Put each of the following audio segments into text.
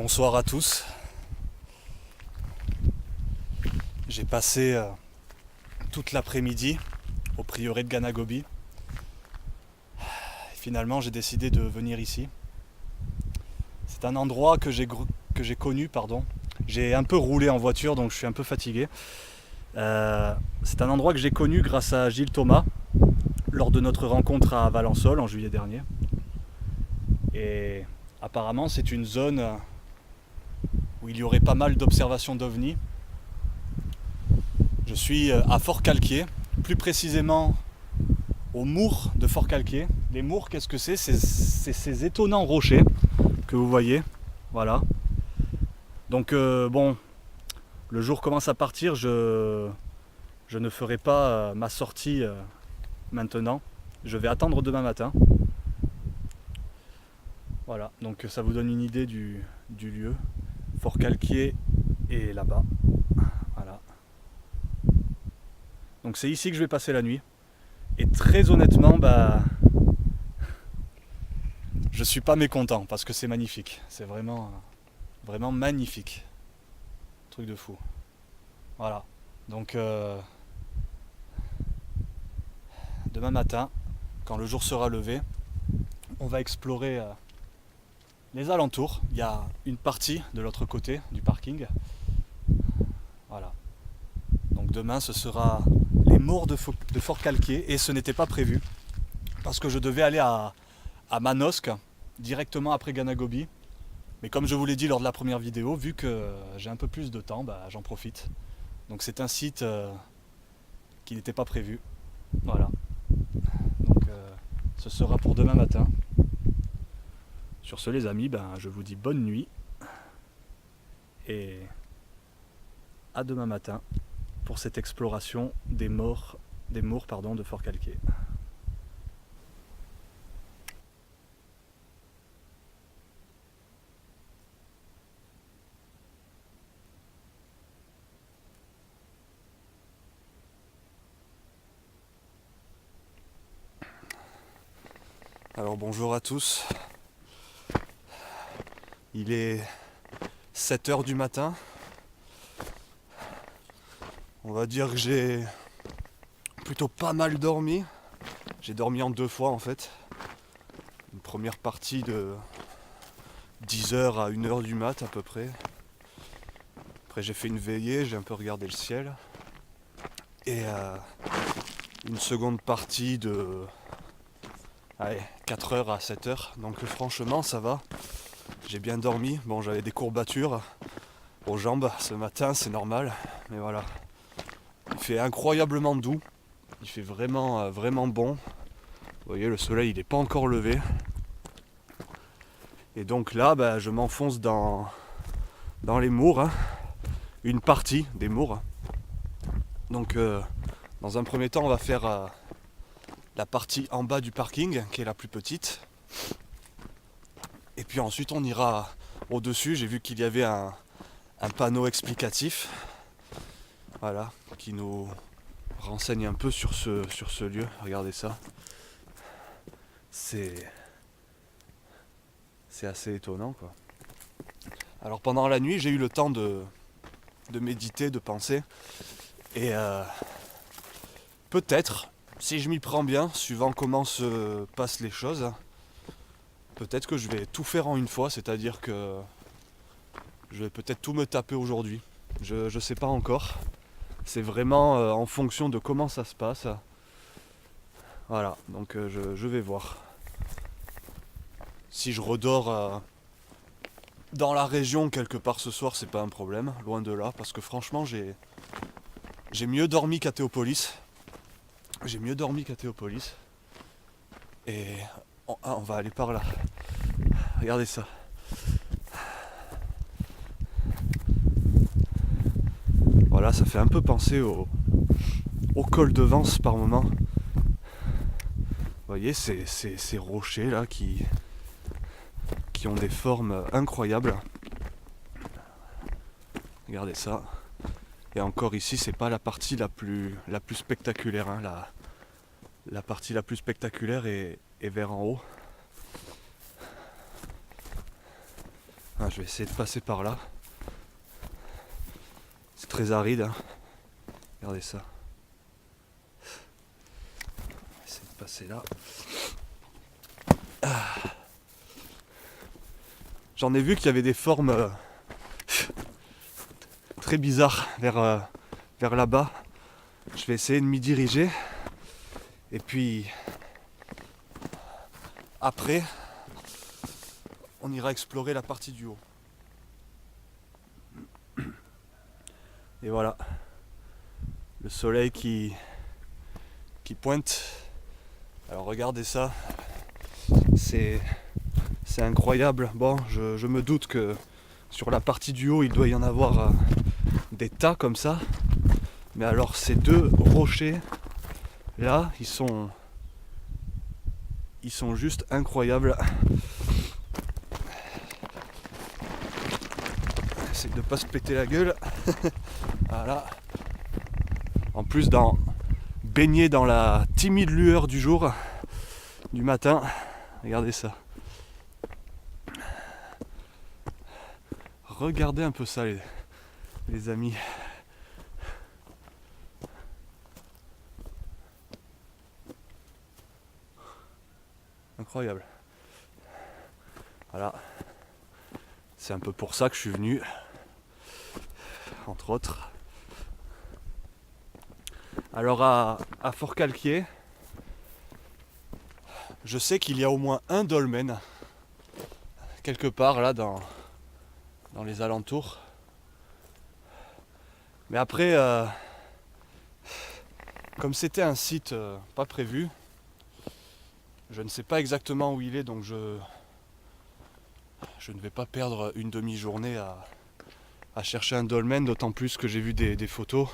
Bonsoir à tous. J'ai passé toute l'après-midi au prieuré de Ganagobi. Finalement, j'ai décidé de venir ici. C'est un endroit que j'ai connu, pardon. J'ai un peu roulé en voiture, donc je suis un peu fatigué. C'est un endroit que j'ai connu grâce à Gilles Thomas lors de notre rencontre à Valençol en juillet dernier. Et apparemment, c'est une zone où il y aurait pas mal d'observations d'ovnis. Je suis à Fort-Calquier, plus précisément au Mour de Fort-Calquier. Les Mours, qu'est-ce que c'est? C'est ces étonnants rochers que vous voyez. Voilà. Donc bon, le jour commence à partir, je ne ferai pas ma sortie maintenant. Je vais attendre demain matin. Voilà, donc ça vous donne une idée du lieu. Fort-Calquier est là-bas. Voilà. Donc c'est ici que je vais passer la nuit. Et très honnêtement, je suis pas mécontent parce que c'est magnifique. C'est vraiment magnifique. Truc de fou. Voilà. Donc demain matin, quand le jour sera levé, on va explorer les alentours. Il y a une partie de l'autre côté du parking. Voilà. Donc demain, ce sera les Maures de Fort-Calquier et ce n'était pas prévu parce que je devais aller à Manosque directement après Ganagobi. Mais comme je vous l'ai dit lors de la première vidéo, vu que j'ai un peu plus de temps, j'en profite. Donc c'est un site qui n'était pas prévu. Voilà. Donc ce sera pour demain matin. Sur ce les amis, je vous dis bonne nuit et à demain matin pour cette exploration des Maures de Fort-Calquier. Alors bonjour à tous. Il est 7h du matin. On va dire que j'ai plutôt pas mal dormi. J'ai dormi en 2 fois en fait. Une première partie de 10h à 1h du mat à peu près. Après j'ai fait une veillée, j'ai un peu regardé le ciel. Et une seconde partie de 4h à 7h. Donc franchement ça va. J'ai bien dormi. Bon, j'avais des courbatures aux jambes ce matin, c'est normal. Mais voilà. Il fait incroyablement doux. Il fait vraiment bon. Vous voyez, le soleil il n'est pas encore levé. Et donc là, je m'enfonce dans les Maures. Hein. Une partie des Maures. Donc dans un premier temps, on va faire la partie en bas du parking, qui est la plus petite. Et puis ensuite, on ira au-dessus. J'ai vu qu'il y avait un panneau explicatif. Voilà, qui nous renseigne un peu sur ce lieu. Regardez ça. C'est assez étonnant, quoi. Alors pendant la nuit, j'ai eu le temps de méditer, de penser. Et peut-être, si je m'y prends bien, suivant comment se passent les choses, peut-être que je vais tout faire en une fois, c'est-à-dire que je vais peut-être tout me taper aujourd'hui. Je sais pas encore. C'est vraiment en fonction de comment ça se passe. Voilà, donc je vais voir. Si je redors dans la région quelque part ce soir, c'est pas un problème, loin de là, parce que franchement j'ai mieux dormi qu'à Théopolis. Et on va aller par là. Regardez ça. Voilà, ça fait un peu penser au col de Vence par moment. Vous voyez, ces rochers là qui ont des formes incroyables. Regardez ça. Et encore ici, c'est pas la partie la plus spectaculaire. Hein. La partie la plus spectaculaire est vers en haut. Ah, je vais essayer de passer par là. C'est très aride, hein. Regardez ça. On va essayer de passer là. Ah. J'en ai vu qu'il y avait des formes très bizarres vers là-bas. Je vais essayer de m'y diriger. Et puis après, on ira explorer la partie du haut. Et voilà, le soleil qui pointe. Alors regardez ça, c'est incroyable. Bon, je me doute que sur la partie du haut, il doit y en avoir des tas comme ça. Mais alors ces deux rochers là, ils sont juste incroyables. Essaye de pas se péter la gueule. Voilà. En plus, baigner dans la timide lueur du jour, du matin. Regardez ça. Regardez un peu ça, les amis. Incroyable. Voilà. C'est un peu pour ça que je suis venu. Entre autres. Alors à Forcalquier, je sais qu'il y a au moins un dolmen quelque part là dans les alentours. Mais après, comme c'était un site pas prévu, je ne sais pas exactement où il est, donc je ne vais pas perdre une demi-journée à chercher un dolmen, d'autant plus que j'ai vu des photos.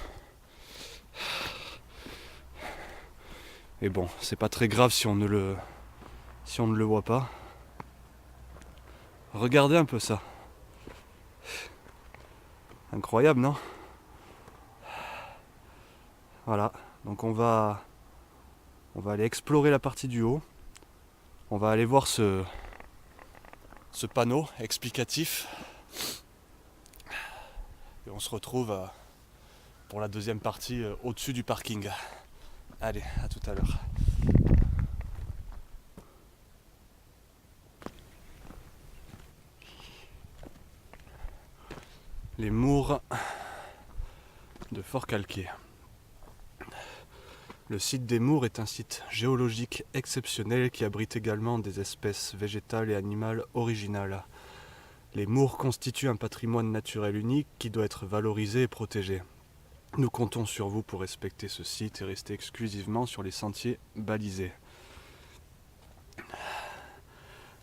Et bon, c'est pas très grave si on ne le voit pas. Regardez un peu ça. Incroyable, non? Voilà, donc on va aller explorer la partie du haut. On va aller voir ce panneau explicatif. Et on se retrouve pour la deuxième partie au-dessus du parking. Allez, à tout à l'heure. Les Mours de Forcalquier. Le site des Mours est un site géologique exceptionnel qui abrite également des espèces végétales et animales originales. Les Mours constituent un patrimoine naturel unique qui doit être valorisé et protégé. Nous comptons sur vous pour respecter ce site et rester exclusivement sur les sentiers balisés.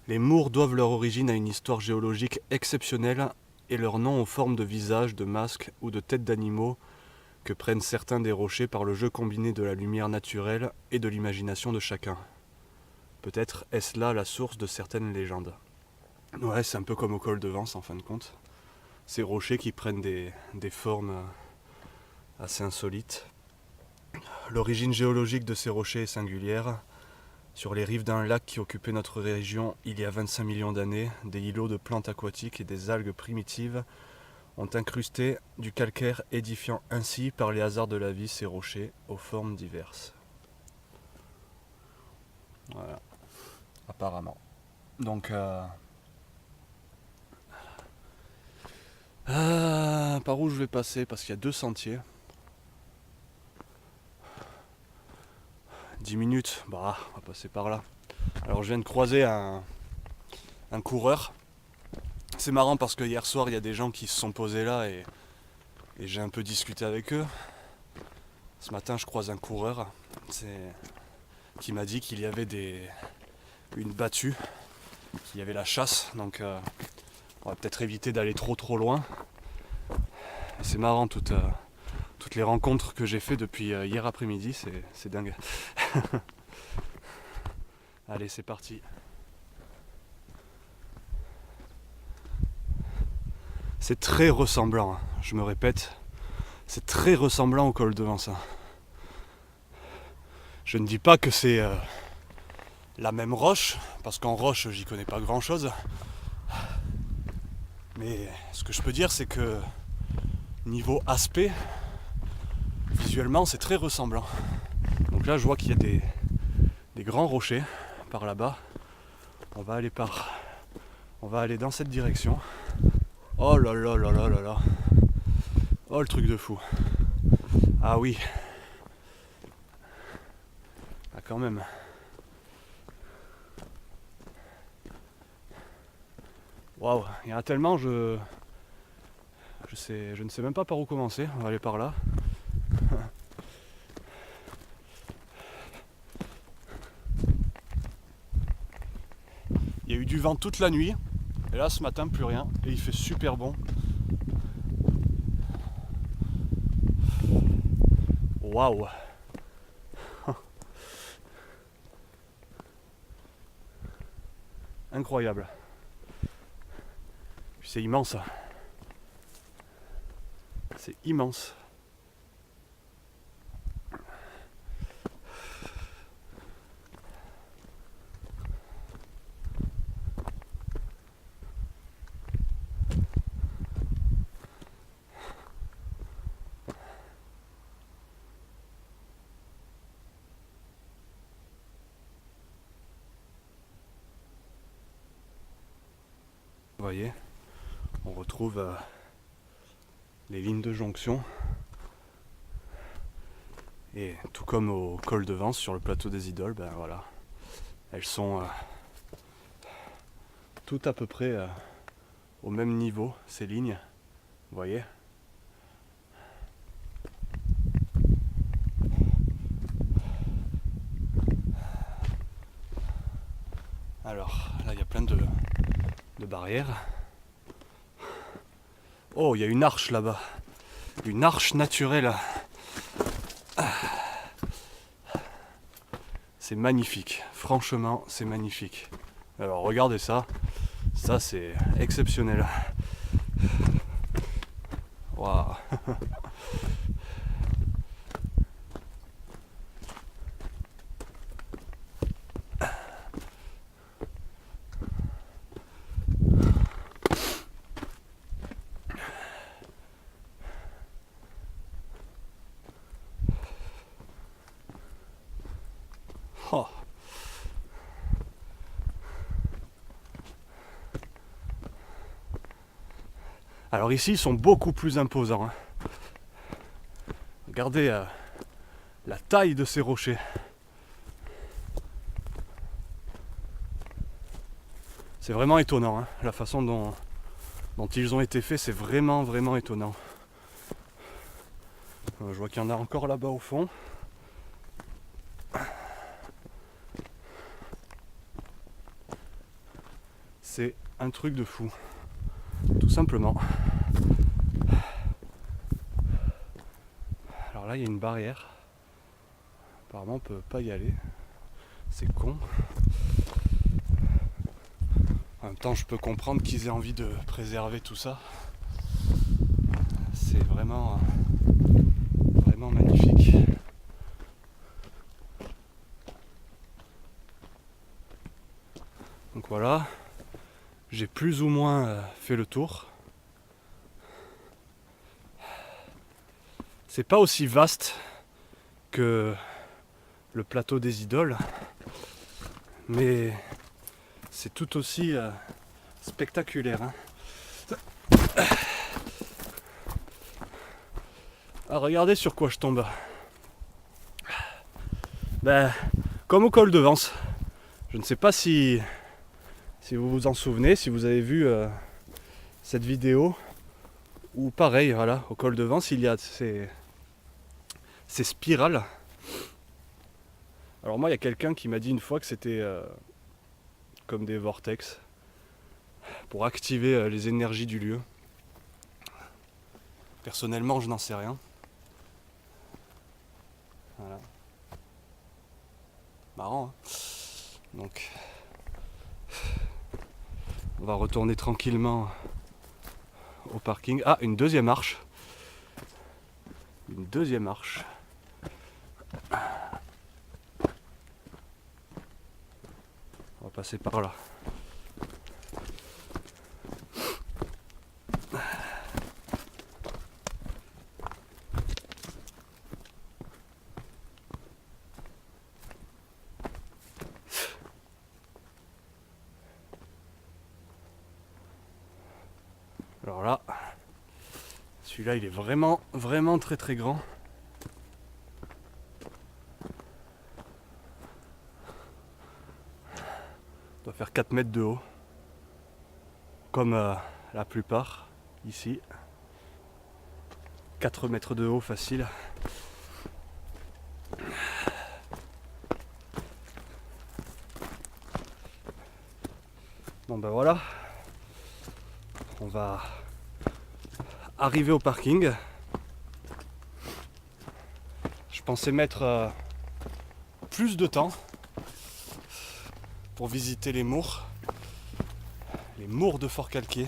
Les Mours doivent leur origine à une histoire géologique exceptionnelle et leur nom aux formes de visages, de masques ou de têtes d'animaux que prennent certains des rochers par le jeu combiné de la lumière naturelle et de l'imagination de chacun. Peut-être est-ce là la source de certaines légendes. Ouais, c'est un peu comme au col de Vence en fin de compte. Ces rochers qui prennent des formes assez insolites. L'origine géologique de ces rochers est singulière. Sur les rives d'un lac qui occupait notre région il y a 25 millions d'années, des îlots de plantes aquatiques et des algues primitives ont incrusté du calcaire, édifiant ainsi par les hasards de la vie ces rochers aux formes diverses. Voilà, apparemment. Donc, par où je vais passer? Parce qu'il y a deux sentiers. 10 minutes, bah, on va passer par là. Alors je viens de croiser un coureur. C'est marrant parce que hier soir il y a des gens qui se sont posés là et j'ai un peu discuté avec eux. Ce matin je croise un coureur qui m'a dit qu'il y avait une battue, qu'il y avait la chasse, donc on va peut-être éviter d'aller trop loin. Et c'est marrant toutes les rencontres que j'ai fait depuis hier après-midi, c'est dingue. Allez, c'est parti. C'est très ressemblant, hein, je me répète, c'est très ressemblant au col de Vence. Je ne dis pas que c'est la même roche, parce qu'en roche j'y connais pas grand chose. Mais ce que je peux dire, c'est que niveau aspect, visuellement, c'est très ressemblant. Donc là, je vois qu'il y a des grands rochers par là-bas. On va aller dans cette direction. Oh là là là là là là. Oh, le truc de fou. Ah oui. Ah, quand même. Waouh, il y en a tellement, je ne sais même pas par où commencer. On va aller par là. Il y a eu du vent toute la nuit. Et là, ce matin, plus rien. Et il fait super bon. Waouh. Incroyable. Puis c'est immense. C'est immense. Vous voyez, on retrouve les lignes de jonction. Et tout comme au col de Vence sur le plateau des Idoles, ben voilà, elles sont toutes à peu près au même niveau, ces lignes. Vous voyez ? Alors là, il y a plein de barrières. Oh, il y a une arche là-bas. Une arche naturelle. C'est magnifique. Franchement, c'est magnifique. Alors regardez ça. Ça, c'est exceptionnel. Waouh. Oh. Alors ici, ils sont beaucoup plus imposants. Hein. Regardez la taille de ces rochers. C'est vraiment étonnant, hein. La façon dont ils ont été faits, c'est vraiment, vraiment étonnant. Je vois qu'il y en a encore là-bas au fond. C'est un truc de fou, tout simplement. Alors là, il y a une barrière. Apparemment, on peut pas y aller. C'est con. En même temps, je peux comprendre qu'ils aient envie de préserver tout ça. C'est vraiment, vraiment magnifique. Donc voilà, j'ai plus ou moins fait le tour. C'est pas aussi vaste que le plateau des Idoles, mais c'est tout aussi spectaculaire. Hein. Ah, regardez sur quoi je tombe. Ben, comme au col de Vence. Je ne sais pas si vous vous en souvenez, si vous avez vu cette vidéo. Ou pareil, voilà, au col de Vence, il y a ces spirales. Alors moi, il y a quelqu'un qui m'a dit une fois que c'était comme des vortex pour activer les énergies du lieu. Personnellement, je n'en sais rien. Voilà. Marrant, hein. Donc, on va retourner tranquillement au parking. Ah, une deuxième marche. Une deuxième marche. On va passer par là. Celui-là il est vraiment vraiment très très grand. Il doit faire 4 mètres de haut. Comme la plupart ici. 4 mètres de haut facile. Bon ben voilà. On va arriver au parking. Je pensais mettre plus de temps pour visiter les mours de Forcalquier.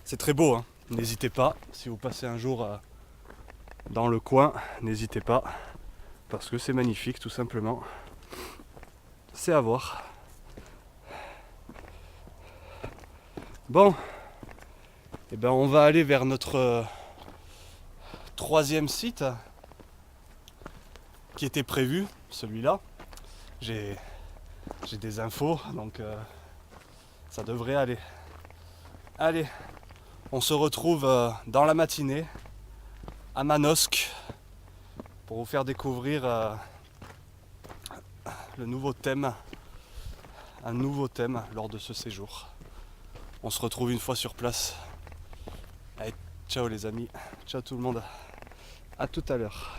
C'est très beau, hein. N'hésitez pas, si vous passez un jour dans le coin, n'hésitez pas, parce que c'est magnifique tout simplement. C'est à voir. Bon, et ben on va aller vers notre troisième site qui était prévu, celui-là. J'ai des infos, donc ça devrait aller. Allez, on se retrouve dans la matinée à Manosque pour vous faire découvrir un nouveau thème lors de ce séjour. On se retrouve une fois sur place. Allez, ciao les amis, ciao tout le monde, à tout à l'heure.